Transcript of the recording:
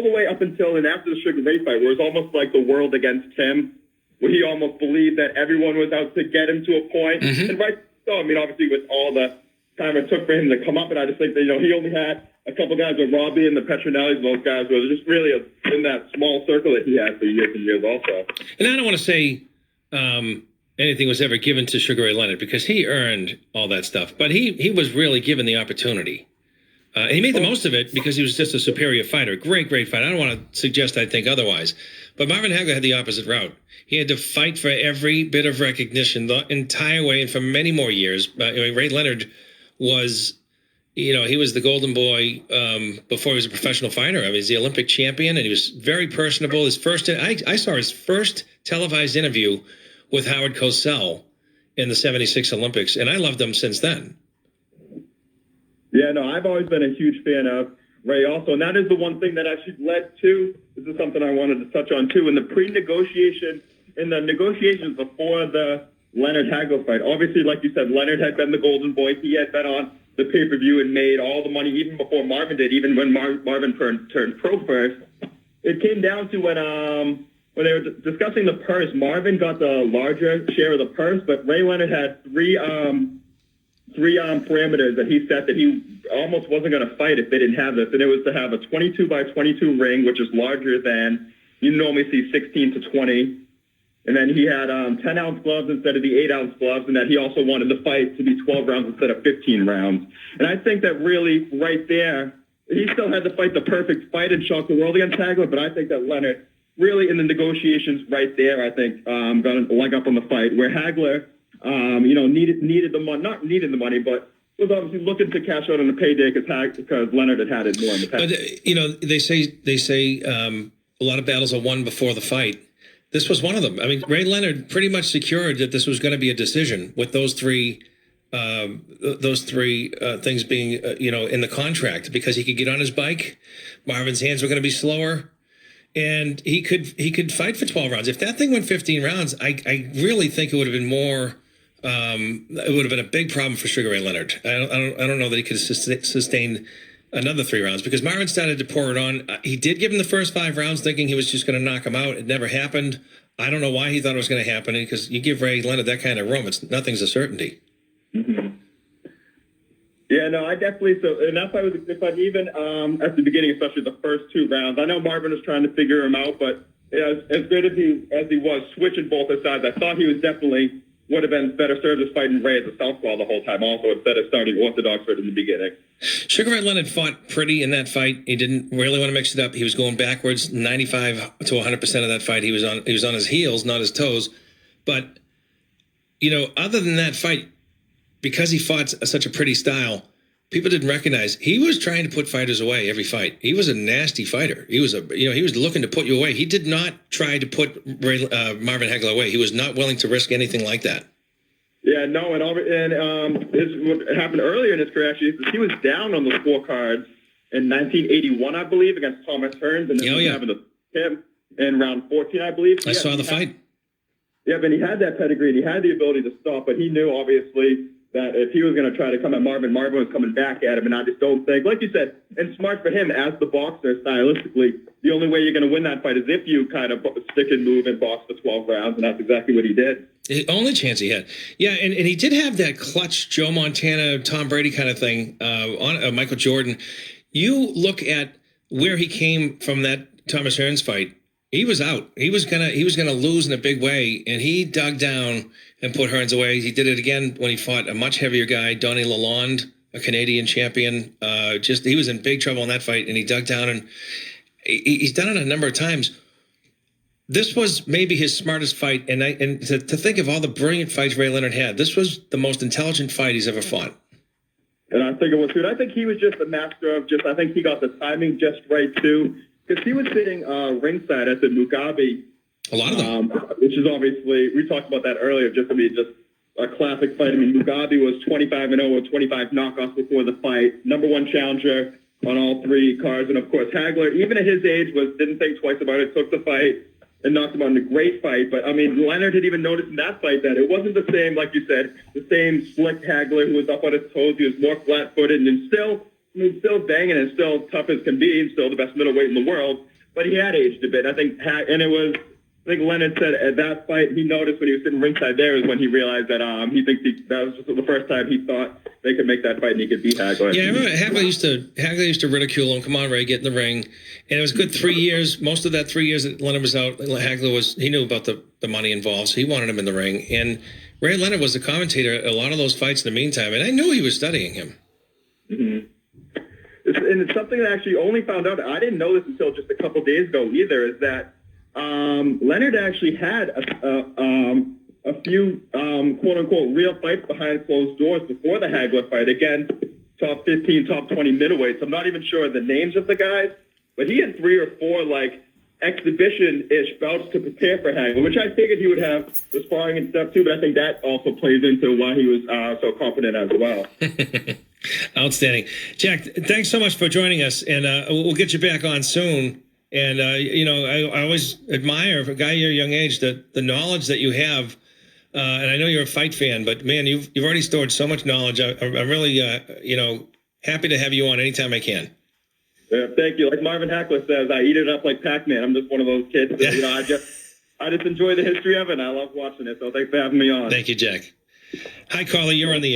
the way up until and after the Sugar Ray fight, where it was almost like the world against him, where he almost believed that everyone was out to get him to a point. Mm-hmm. And right so, I mean, obviously with all the time it took for him to come up, and I just think that, he only had a couple guys with Robbie and the Petronellis, those guys were just really in that small circle that he had for years and years also. And I don't want to say anything was ever given to Sugar Ray Leonard because he earned all that stuff, but he was really given the opportunity. And he made the most of it because he was just a superior fighter. Great fighter. I don't want to suggest I think otherwise. But Marvin Hagler had the opposite route. He had to fight for every bit of recognition the entire way and for many more years. Ray Leonard was, he was the golden boy before he was a professional fighter. I mean, he's the Olympic champion, and he was very personable. I saw his first televised interview with Howard Cosell in the '76 Olympics, and I loved him since then. Yeah, no, I've always been a huge fan of Ray also, and that is the one thing that actually led to, this is something I wanted to touch on too, in the negotiations before the Leonard-Hagler fight. Obviously, like you said, Leonard had been the golden boy. He had been on the pay-per-view and made all the money even before Marvin did, even when Marvin turned pro first. It came down to when they were discussing the purse, Marvin got the larger share of the purse, but Ray Leonard had three parameters that he set that he almost wasn't going to fight if they didn't have this. And it was to have a 22 by 22 ring, which is larger than you normally see 16 to 20. And then he had 10-ounce gloves instead of the 8-ounce gloves, and that he also wanted the fight to be 12 rounds instead of 15 rounds. And I think that really right there, he still had to fight the perfect fight and shock the world against Hagler, but I think that Leonard really in the negotiations right there, I think, got a leg up on the fight, where Hagler needed the money, not needed the money, but was obviously looking to cash out on the payday because Leonard had it more in the past. But they say a lot of battles are won before the fight. This was one of them. I mean, Ray Leonard pretty much secured that this was going to be a decision with those three things being in the contract, because he could get on his bike, Marvin's hands were going to be slower, and he could fight for 12 rounds. If that thing went 15 rounds, I really think it would have been more. It would have been a big problem for Sugar Ray Leonard. I don't know that he could have sustained another 3 rounds, because Marvin started to pour it on. He did give him the first 5 rounds thinking he was just going to knock him out. It never happened. I don't know why he thought it was going to happen, because you give Ray Leonard that kind of room, nothing's a certainty. Mm-hmm. Yeah, no, I definitely, and that's why I was excited even at the beginning, especially the first 2 rounds. I know Marvin was trying to figure him out, but as good as he was switching both his sides, I thought he was definitely would have been better served as fighting Ray as a southpaw the whole time also, instead of starting orthodox right in the beginning. Sugar Ray Leonard fought pretty in that fight. He didn't really want to mix it up. He was going backwards 95 to 100% of that fight. He was on his heels, not his toes. But, other than that fight, because he fought such a pretty style, people didn't recognize he was trying to put fighters away every fight. He was a nasty fighter. He was he was looking to put you away. He did not try to put Marvin Hagler away. He was not willing to risk anything like that. Yeah, no, and what happened earlier in his career actually is he was down on the scorecards in 1981, I believe, against Thomas Hearns, and then having to him in round 14, I believe. I saw the fight. Yeah, but he had that pedigree, and he had the ability to stop, but he knew obviously that if he was going to try to come at Marvin was coming back at him, and I just don't think, like you said, and smart for him as the boxer stylistically, the only way you're going to win that fight is if you kind of stick and move and box for 12 rounds, and that's exactly what he did. The only chance he had. Yeah, and he did have that clutch Joe Montana, Tom Brady kind of thing on Michael Jordan. You look at where he came from that Thomas Hearns fight. He was out. He was gonna lose in a big way, and he dug down and put Hearns away. He did it again when he fought a much heavier guy, Donnie Lalonde, a Canadian champion. He was in big trouble in that fight, and he dug down, and he's done it a number of times. This was maybe his smartest fight, and to think of all the brilliant fights Ray Leonard had, this was the most intelligent fight he's ever fought. And I think it was good. I think he was just a master of I think he got the timing just right too, because he was sitting ringside at the Mugabe. A lot of them. Which is obviously, we talked about that earlier, just a classic fight. I mean, Mugabe was 25-0 with 25 knockouts before the fight, #1 challenger on all 3 cards. And of course, Hagler, even at his age, didn't think twice about it, took the fight and knocked him out in a great fight. But I mean, Leonard had even noticed in that fight that it wasn't the same, like you said, the same slick Hagler who was up on his toes. He was more flat-footed, and still he's still banging and still tough as can be. He's still the best middleweight in the world, but he had aged a bit. I think Leonard said at that fight he noticed when he was sitting ringside there is when he realized that he thinks that was just the first time he thought they could make that fight and he could beat Hagler. Yeah, I remember Hagler used to ridicule him. Come on, Ray, get in the ring. And it was good 3 years. Most of that 3 years that Leonard was out, he knew about the money involved, so he wanted him in the ring. And Ray Leonard was the commentator at a lot of those fights in the meantime, and I knew he was studying him. Mm-hmm. And it's something that I actually only found out. I didn't know this until just a couple days ago either. Is that Leonard actually had a few quote unquote real fights behind closed doors before the Hagler fight. Again, top 15, top 20 middleweights. I'm not even sure the names of the guys, but he had 3 or 4 like exhibition-ish bouts to prepare for Hagler, which I figured he would have the sparring and stuff too. But I think that also plays into why he was so confident as well. Outstanding. Jack, thanks so much for joining us, and we'll get you back on soon. And, I always admire a guy your young age, the knowledge that you have. And I know you're a fight fan, but, man, you've already stored so much knowledge. I'm really, happy to have you on anytime I can. Yeah, thank you. Like Marvin Hagler says, I eat it up like Pac-Man. I'm just one of those kids that, I just enjoy the history of it, and I love watching it. So thanks for having me on. Thank you, Jack. Hi, caller. You're on the air.